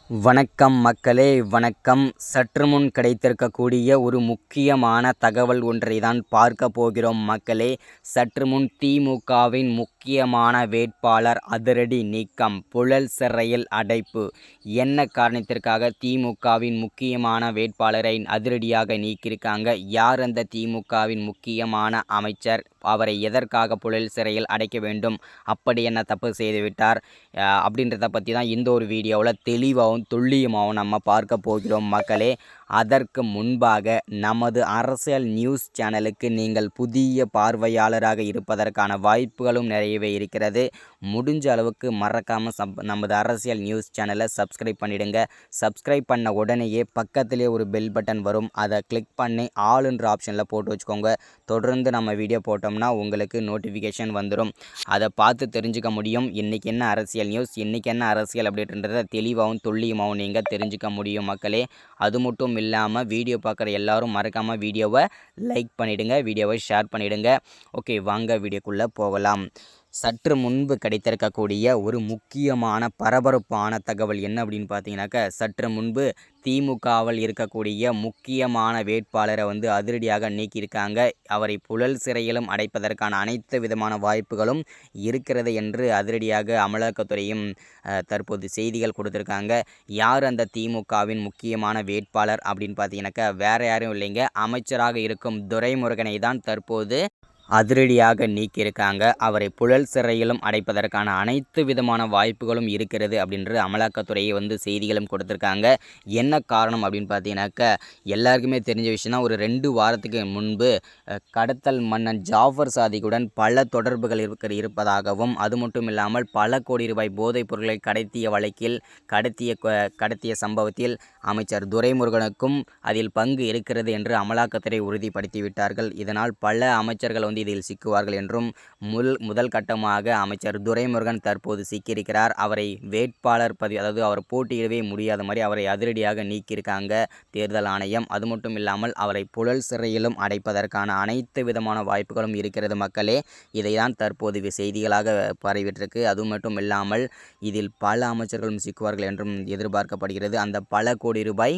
வணக்கம் மக்களே, வணக்கம். சற்று முன் கிடைத்திருக்கக்கூடிய ஒரு முக்கியமான தகவல் ஒன்றை தான் பார்க்க போகிறோம் மக்களே. சற்று முன் திமுகவின் முக்கியமான வேட்பாளர் அதிரடி நீக்கம், புழல் சிறையில் அடைப்பு. என்ன காரணத்திற்காக திமுகவின் முக்கியமான வேட்பாளரை அதிரடியாக நீக்கியிருக்காங்க? யார் அந்த திமுகவின் முக்கியமான அமைச்சர்? அவரை எதற்காக புழல் சிறையில் அடைக்க வேண்டும்? அப்படி என்ன தப்பு செய்துவிட்டார் அப்படின்றத பற்றி தான் இந்த ஒரு வீடியோவில் தெளிவாகவும் துல்லியமாகவும் நம்ம பார்க்க போகிறோம் மக்களே. அதற்கு முன்பாக நமது அரசியல் நியூஸ் சேனலுக்கு நீங்கள் புதிய பார்வையாளராக இருப்பதற்கான வாய்ப்புகளும் நிறையவே இருக்கிறது. முடிஞ்ச அளவுக்கு மறக்காமல் நமது அரசியல் நியூஸ் சேனலை சப்ஸ்கிரைப் பண்ணிவிடுங்க. சப்ஸ்கிரைப் பண்ண உடனேயே பக்கத்திலே ஒரு பெல் பட்டன் வரும், அதை கிளிக் பண்ணி ஆளுன்ற ஆப்ஷனில் போட்டு வச்சுக்கோங்க. தொடர்ந்து நம்ம வீடியோ போட்டோம்னா உங்களுக்கு நோட்டிஃபிகேஷன் வந்துடும். அதை பார்த்து தெரிஞ்சுக்க முடியும் இன்றைக்கி என்ன அரசியல் நியூஸ், இன்றைக்கி என்ன அரசியல் அப்படின்றத தெளிவாகவும் துல்லியமாகவும் நீங்கள் தெரிஞ்சுக்க முடியும் மக்களே. அது மட்டும் இல்லாமல் வீடியோ பார்க்குற எல்லாரும் மறக்காமல் வீடியோவை லைக் பண்ணிவிடுங்க, வீடியோவை ஷேர் பண்ணிவிடுங்க. ஓகே, வாங்க வீடியோக்குள்ளே போகலாம். சற்று முன்பு கிடைத்திருக்கக்கூடிய ஒரு முக்கியமான பரபரப்பான தகவல் என்ன அப்படின்னு பார்த்தீங்கன்னாக்கா, சற்று முன்பு திமுகவில் இருக்கக்கூடிய முக்கியமான வேட்பாளரை அதிரடியாக நீக்கியிருக்காங்க. அவரை புழல் சிறையிலும் அடைப்பதற்கான அனைத்து விதமான வாய்ப்புகளும் இருக்கிறது என்று அதிரடியாக அமலாக்கத்துறையும் தற்போது செய்திகள் கொடுத்துருக்காங்க. யார் அந்த திமுகவின் முக்கியமான வேட்பாளர் அப்படின்னு பார்த்தீங்கன்னாக்கா, வேறு யாரும் இல்லைங்க, அமைச்சராக இருக்கும் துரைமுருகனை தான் தற்போது அதிரடியாக நீக்கியிருக்காங்க. அவரை புழல் சிறையிலும் அடைப்பதற்கான அனைத்து விதமான வாய்ப்புகளும் இருக்கிறது அப்படின்ற அமலாக்கத்துறையை செய்திகளும் கொடுத்துருக்காங்க. என்ன காரணம் அப்படின்னு பார்த்தீங்கன்னாக்கா, எல்லாருக்குமே தெரிஞ்ச விஷயம் தான். ஒரு 2 வாரத்துக்கு முன்பு கடத்தல் மன்னன் ஜாஃபர் சாதிக்குடன் பல தொடர்புகள் இருப்பதாகவும், அது மட்டும் இல்லாமல் பல கோடி ரூபாய் போதைப் பொருட்களை கடத்திய வழக்கில் கடத்திய சம்பவத்தில் அமைச்சர் துரைமுருகனுக்கும் அதில் பங்கு இருக்கிறது என்று அமலாக்கத்துறை உறுதிப்படுத்திவிட்டார்கள். இதனால் பல அமைச்சர்கள் இதில் சிக்குவார்கள் என்றும் முதல் கட்டமாக அமைச்சர் துரைமுருகன் தற்போது சிக்கியிருக்கிறார். அவரை வேட்பாளர் அதாவது அவர் போட்டியிடவே முடியாத மாதிரி அவரை அதிரடியாக நீக்கியிருக்காங்க தேர்தல் ஆணையம். அது மட்டும் இல்லாமல் அவரை புழல் சிறையிலும் அடைப்பதற்கான அனைத்து விதமான வாய்ப்புகளும் இருக்கிறது மக்களே. இதை தான் தற்போது செய்திகளாக பரவிட்டிருக்கு. அது மட்டும் இல்லாமல் இதில் பல அமைச்சர்களும் சிக்குவார்கள் என்றும் எதிர்பார்க்கப்படுகிறது. அந்த பல கோடி ரூபாய்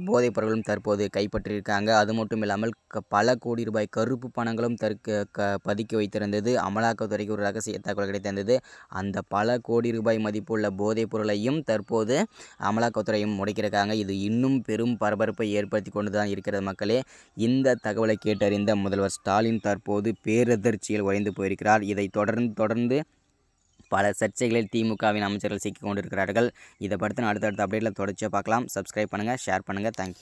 போதைப் பொருட்களும் தற்போது கைப்பற்றியிருக்காங்க. அது மட்டும் இல்லாமல் பல கோடி ரூபாய் கருப்பு பணங்களும் பதுக்கி வைத்திருந்தது. அமலாக்கத்துறைக்கு ஒரு ரகசிய தகவல் கிடைத்திருந்தது. அந்த பல கோடி ரூபாய் மதிப்புள்ள போதைப் பொருளையும் தற்போது அமலாக்கத்துறையும் முடக்கியிருக்காங்க. இது இன்னும் பெரும் பரபரப்பை ஏற்படுத்தி கொண்டு தான் இருக்கிறது மக்களே. இந்த தகவலை கேட்டறிந்த முதல்வர் ஸ்டாலின் தற்போது பேரதிர்ச்சியில் உறைந்து போயிருக்கிறார். இதை தொடர்ந்து பல சர்ச்சைகளில் திமுகவின் அமைச்சர்கள் சிக்கிக் கொண்டிருக்கிறார்கள். இதை படுத்தின அடுத்தடுத்த அப்டேட்டில் தொடர்ச்சியாக பார்க்கலாம். சப்ஸ்கிரைப் பண்ணுங்கள், ஷேர் பண்ணுங்கள். தேங்க்யூ.